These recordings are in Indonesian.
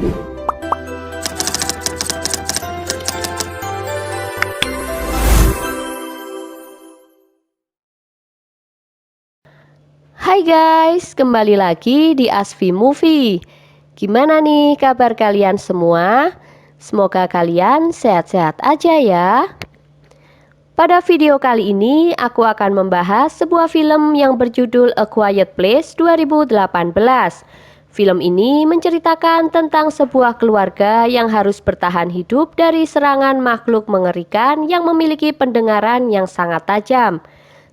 Hai guys, kembali lagi di Asfi Movie. Gimana nih kabar kalian semua? Semoga kalian sehat-sehat aja ya. Pada video kali ini aku akan membahas sebuah film yang berjudul A Quiet Place 2018. Film ini menceritakan tentang sebuah keluarga yang harus bertahan hidup dari serangan makhluk mengerikan yang memiliki pendengaran yang sangat tajam,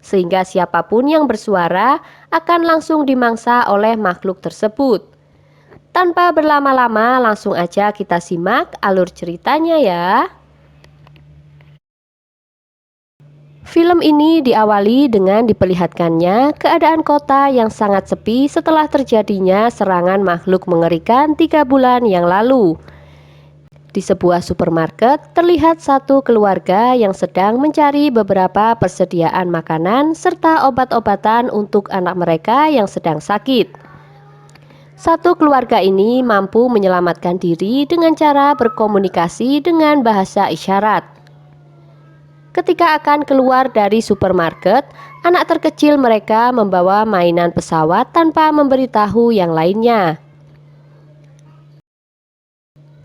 sehingga siapapun yang bersuara akan langsung dimangsa oleh makhluk tersebut. Tanpa berlama-lama, langsung aja kita simak alur ceritanya ya. Film ini diawali dengan diperlihatkannya keadaan kota yang sangat sepi setelah terjadinya serangan makhluk mengerikan 3 bulan yang lalu. Di sebuah supermarket, terlihat satu keluarga yang sedang mencari beberapa persediaan makanan serta obat-obatan untuk anak mereka yang sedang sakit. Satu keluarga ini mampu menyelamatkan diri dengan cara berkomunikasi dengan bahasa isyarat. Ketika akan keluar dari supermarket, anak terkecil mereka membawa mainan pesawat tanpa memberitahu yang lainnya.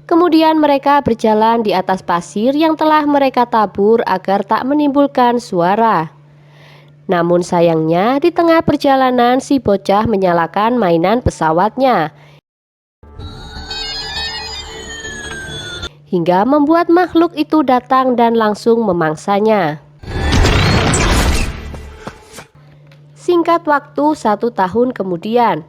Kemudian mereka berjalan di atas pasir yang telah mereka tabur agar tak menimbulkan suara. Namun sayangnya di tengah perjalanan si bocah menyalakan mainan pesawatnya, hingga membuat makhluk itu datang dan langsung memangsanya. Singkat waktu 1 tahun kemudian,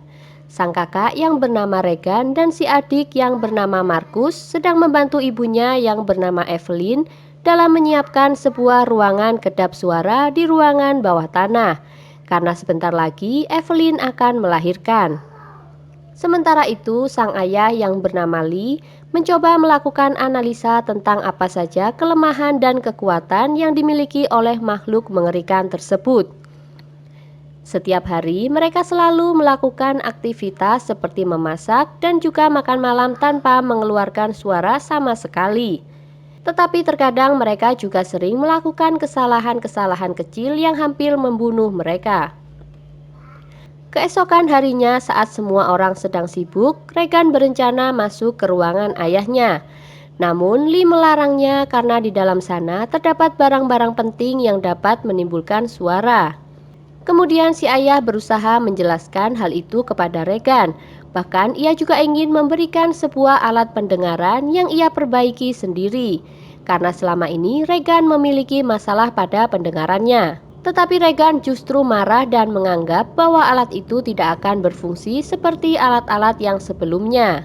sang kakak yang bernama Regan dan si adik yang bernama Markus sedang membantu ibunya yang bernama Evelyn dalam menyiapkan sebuah ruangan kedap suara di ruangan bawah tanah, karena sebentar lagi Evelyn akan melahirkan. Sementara itu, sang ayah yang bernama Lee mencoba melakukan analisa tentang apa saja kelemahan dan kekuatan yang dimiliki oleh makhluk mengerikan tersebut. Setiap hari mereka selalu melakukan aktivitas seperti memasak dan juga makan malam tanpa mengeluarkan suara sama sekali. Tetapi terkadang mereka juga sering melakukan kesalahan-kesalahan kecil yang hampir membunuh mereka. Keesokan harinya saat semua orang sedang sibuk, Regan berencana masuk ke ruangan ayahnya. Namun Lee melarangnya karena di dalam sana terdapat barang-barang penting yang dapat menimbulkan suara. Kemudian si ayah berusaha menjelaskan hal itu kepada Regan. Bahkan ia juga ingin memberikan sebuah alat pendengaran yang ia perbaiki sendiri, karena selama ini Regan memiliki masalah pada pendengarannya. Tetapi Regan justru marah dan menganggap bahwa alat itu tidak akan berfungsi seperti alat-alat yang sebelumnya.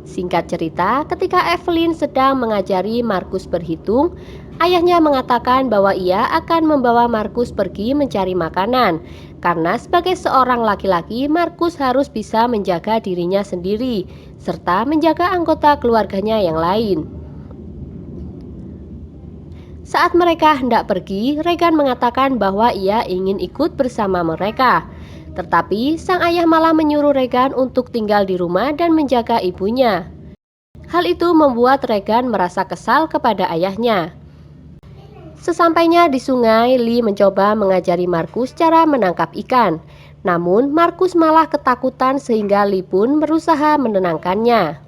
Singkat cerita, ketika Evelyn sedang mengajari Markus berhitung, ayahnya mengatakan bahwa ia akan membawa Markus pergi mencari makanan, karena sebagai seorang laki-laki, Markus harus bisa menjaga dirinya sendiri, serta menjaga anggota keluarganya yang lain. Saat mereka hendak pergi, Regan mengatakan bahwa ia ingin ikut bersama mereka. Tetapi sang ayah malah menyuruh Regan untuk tinggal di rumah dan menjaga ibunya. Hal itu membuat Regan merasa kesal kepada ayahnya. Sesampainya di sungai, Lee mencoba mengajari Markus cara menangkap ikan. Namun Markus malah ketakutan sehingga Lee pun berusaha menenangkannya.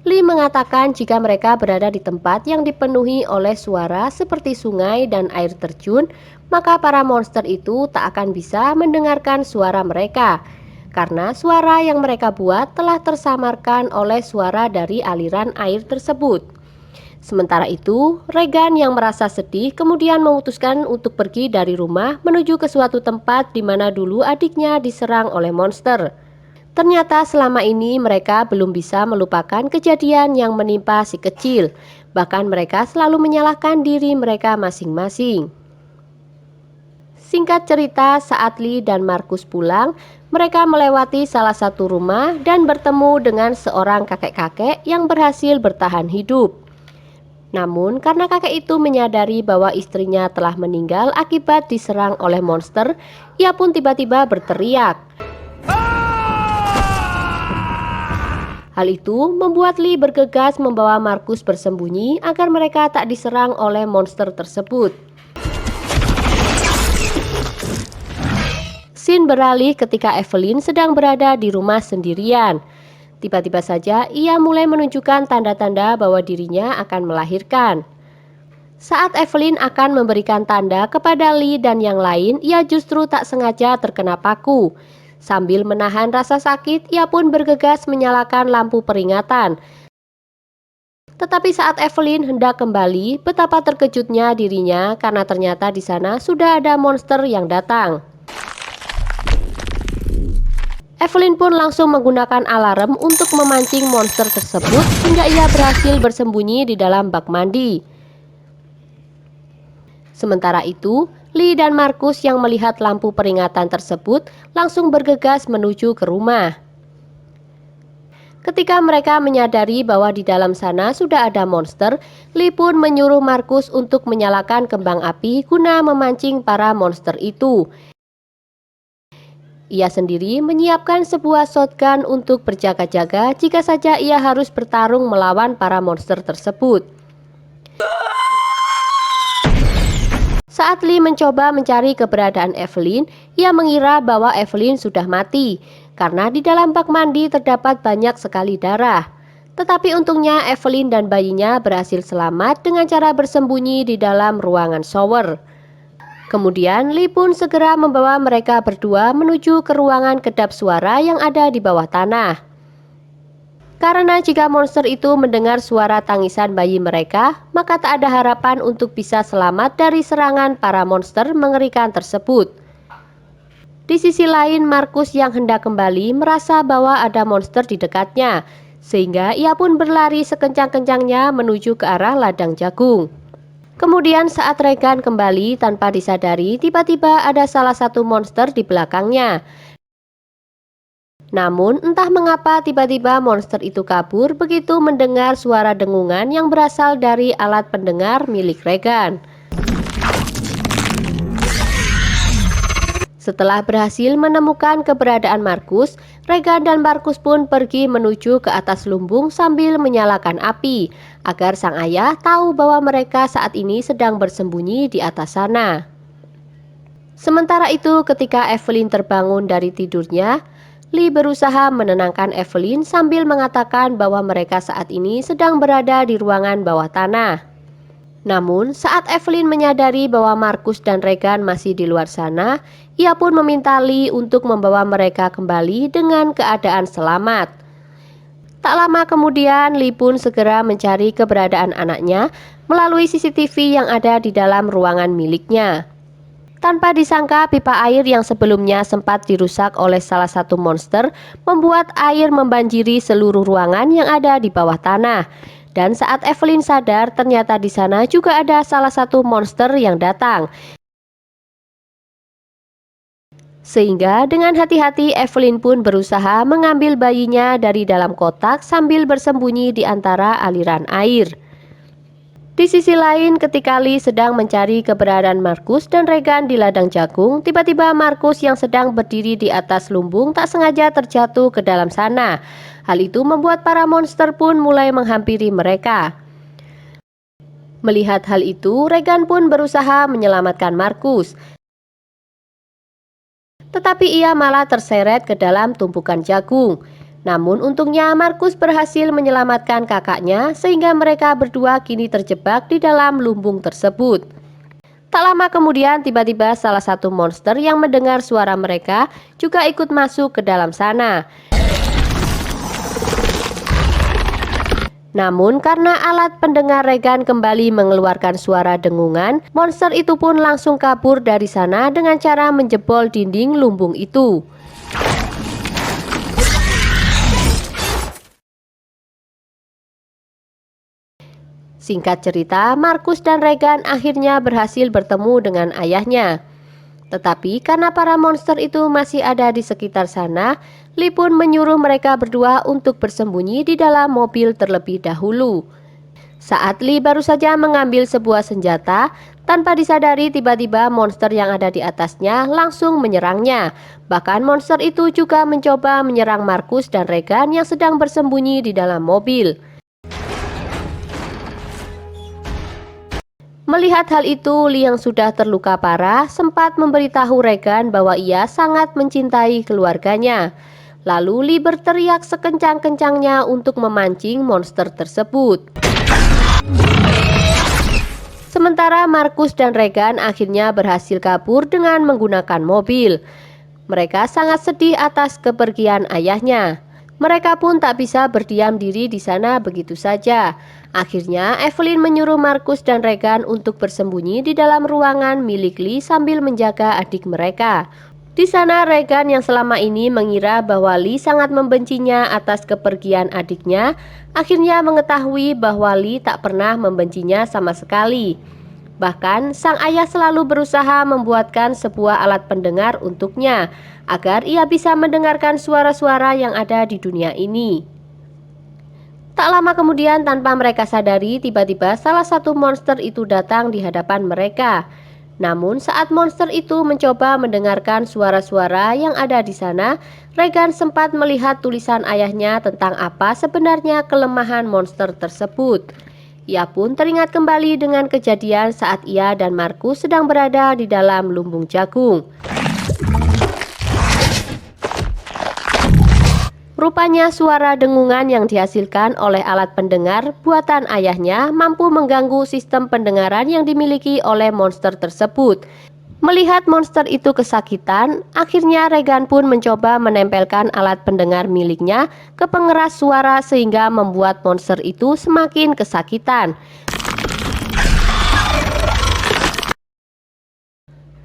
Lee mengatakan jika mereka berada di tempat yang dipenuhi oleh suara seperti sungai dan air terjun, maka para monster itu tak akan bisa mendengarkan suara mereka, karena suara yang mereka buat telah tersamarkan oleh suara dari aliran air tersebut. Sementara itu, Regan yang merasa sedih kemudian memutuskan untuk pergi dari rumah menuju ke suatu tempat di mana dulu adiknya diserang oleh monster. Ternyata selama ini mereka belum bisa melupakan kejadian yang menimpa si kecil. Bahkan mereka selalu menyalahkan diri mereka masing-masing. Singkat cerita, saat Lee dan Markus pulang, mereka melewati salah satu rumah dan bertemu dengan seorang kakek-kakek yang berhasil bertahan hidup. Namun karena kakek itu menyadari bahwa istrinya telah meninggal akibat diserang oleh monster, ia pun tiba-tiba berteriak. Hal itu membuat Lee bergegas membawa Markus bersembunyi agar mereka tak diserang oleh monster tersebut. Scene beralih ketika Evelyn sedang berada di rumah sendirian. Tiba-tiba saja ia mulai menunjukkan tanda-tanda bahwa dirinya akan melahirkan. Saat Evelyn akan memberikan tanda kepada Lee dan yang lain, ia justru tak sengaja terkena paku. Sambil menahan rasa sakit, ia pun bergegas menyalakan lampu peringatan. Tetapi saat Evelyn hendak kembali, betapa terkejutnya dirinya karena ternyata di sana sudah ada monster yang datang. Evelyn pun langsung menggunakan alarm untuk memancing monster tersebut hingga ia berhasil bersembunyi di dalam bak mandi. Sementara itu, Lee dan Markus yang melihat lampu peringatan tersebut langsung bergegas menuju ke rumah. Ketika mereka menyadari bahwa di dalam sana sudah ada monster, Lee pun menyuruh Markus untuk menyalakan kembang api guna memancing para monster itu. Ia sendiri menyiapkan sebuah shotgun untuk berjaga-jaga jika saja ia harus bertarung melawan para monster tersebut. Saat Lee mencoba mencari keberadaan Evelyn, ia mengira bahwa Evelyn sudah mati karena di dalam bak mandi terdapat banyak sekali darah. Tetapi untungnya Evelyn dan bayinya berhasil selamat dengan cara bersembunyi di dalam ruangan shower. Kemudian Lee pun segera membawa mereka berdua menuju ke ruangan kedap suara yang ada di bawah tanah. Karena jika monster itu mendengar suara tangisan bayi mereka, maka tak ada harapan untuk bisa selamat dari serangan para monster mengerikan tersebut. Di sisi lain, Markus yang hendak kembali merasa bahwa ada monster di dekatnya, sehingga ia pun berlari sekencang-kencangnya menuju ke arah ladang jagung. Kemudian saat Regan kembali tanpa disadari, tiba-tiba ada salah satu monster di belakangnya. Namun entah mengapa tiba-tiba monster itu kabur begitu mendengar suara dengungan yang berasal dari alat pendengar milik Regan. Setelah berhasil menemukan keberadaan Markus, Regan dan Markus pun pergi menuju ke atas lumbung sambil menyalakan api agar sang ayah tahu bahwa mereka saat ini sedang bersembunyi di atas sana. Sementara itu ketika Evelyn terbangun dari tidurnya, Lee berusaha menenangkan Evelyn sambil mengatakan bahwa mereka saat ini sedang berada di ruangan bawah tanah. Namun, saat Evelyn menyadari bahwa Markus dan Regan masih di luar sana, ia pun meminta Lee untuk membawa mereka kembali dengan keadaan selamat. Tak lama kemudian, Lee pun segera mencari keberadaan anaknya melalui CCTV yang ada di dalam ruangan miliknya. Tanpa disangka, pipa air yang sebelumnya sempat dirusak oleh salah satu monster membuat air membanjiri seluruh ruangan yang ada di bawah tanah. Dan saat Evelyn sadar, ternyata di sana juga ada salah satu monster yang datang. Sehingga dengan hati-hati Evelyn pun berusaha mengambil bayinya dari dalam kotak sambil bersembunyi di antara aliran air. Di sisi lain, ketika Lee sedang mencari keberadaan Markus dan Regan di ladang jagung, tiba-tiba Markus yang sedang berdiri di atas lumbung tak sengaja terjatuh ke dalam sana. Hal itu membuat para monster pun mulai menghampiri mereka. Melihat hal itu, Regan pun berusaha menyelamatkan Markus. Tetapi ia malah terseret ke dalam tumpukan jagung. Namun untungnya Markus berhasil menyelamatkan kakaknya sehingga mereka berdua kini terjebak di dalam lumbung tersebut. Tak lama kemudian tiba-tiba salah satu monster yang mendengar suara mereka juga ikut masuk ke dalam sana. Namun karena alat pendengar Regan kembali mengeluarkan suara dengungan, monster itu pun langsung kabur dari sana dengan cara menjebol dinding lumbung itu. Singkat cerita, Markus dan Regan akhirnya berhasil bertemu dengan ayahnya. Tetapi karena para monster itu masih ada di sekitar sana, Lee pun menyuruh mereka berdua untuk bersembunyi di dalam mobil terlebih dahulu. Saat Lee baru saja mengambil sebuah senjata, tanpa disadari tiba-tiba monster yang ada di atasnya langsung menyerangnya. Bahkan monster itu juga mencoba menyerang Markus dan Regan yang sedang bersembunyi di dalam mobil. Melihat hal itu, Lee yang sudah terluka parah sempat memberitahu Regan bahwa ia sangat mencintai keluarganya. Lalu Lee berteriak sekencang-kencangnya untuk memancing monster tersebut. Sementara Markus dan Regan akhirnya berhasil kabur dengan menggunakan mobil. Mereka sangat sedih atas kepergian ayahnya. Mereka pun tak bisa berdiam diri di sana begitu saja. Akhirnya Evelyn menyuruh Markus dan Regan untuk bersembunyi di dalam ruangan milik Lee sambil menjaga adik mereka. Di sana Regan yang selama ini mengira bahwa Lee sangat membencinya atas kepergian adiknya, akhirnya mengetahui bahwa Lee tak pernah membencinya sama sekali. Bahkan sang ayah selalu berusaha membuatkan sebuah alat pendengar untuknya agar ia bisa mendengarkan suara-suara yang ada di dunia ini. Tak lama kemudian, tanpa mereka sadari, tiba-tiba salah satu monster itu datang di hadapan mereka. Namun saat monster itu mencoba mendengarkan suara-suara yang ada di sana, Regan sempat melihat tulisan ayahnya tentang apa sebenarnya kelemahan monster tersebut. Ia pun teringat kembali dengan kejadian saat ia dan Markus sedang berada di dalam lumbung jagung. Rupanya suara dengungan yang dihasilkan oleh alat pendengar buatan ayahnya mampu mengganggu sistem pendengaran yang dimiliki oleh monster tersebut. Melihat monster itu kesakitan, akhirnya Regan pun mencoba menempelkan alat pendengar miliknya ke pengeras suara sehingga membuat monster itu semakin kesakitan.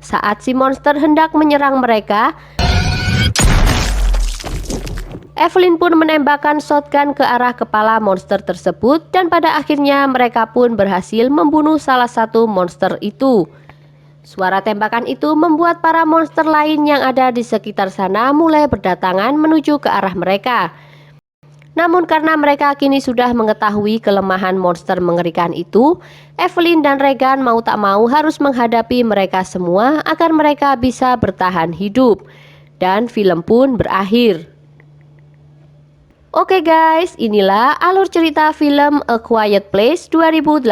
Saat si monster hendak menyerang mereka, Evelyn pun menembakkan shotgun ke arah kepala monster tersebut dan pada akhirnya mereka pun berhasil membunuh salah satu monster itu. Suara tembakan itu membuat para monster lain yang ada di sekitar sana mulai berdatangan menuju ke arah mereka. Namun karena mereka kini sudah mengetahui kelemahan monster mengerikan itu, Evelyn dan Regan mau tak mau harus menghadapi mereka semua agar mereka bisa bertahan hidup. Dan film pun berakhir. Oke guys, inilah alur cerita film A Quiet Place 2018.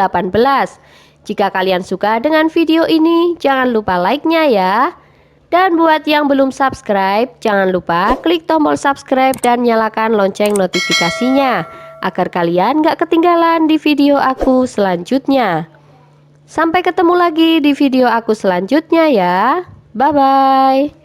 Jika kalian suka dengan video ini, jangan lupa like-nya ya. Dan buat yang belum subscribe, jangan lupa klik tombol subscribe dan nyalakan lonceng notifikasinya agar kalian gak ketinggalan di video aku selanjutnya. Sampai ketemu lagi di video aku selanjutnya ya. Bye-bye.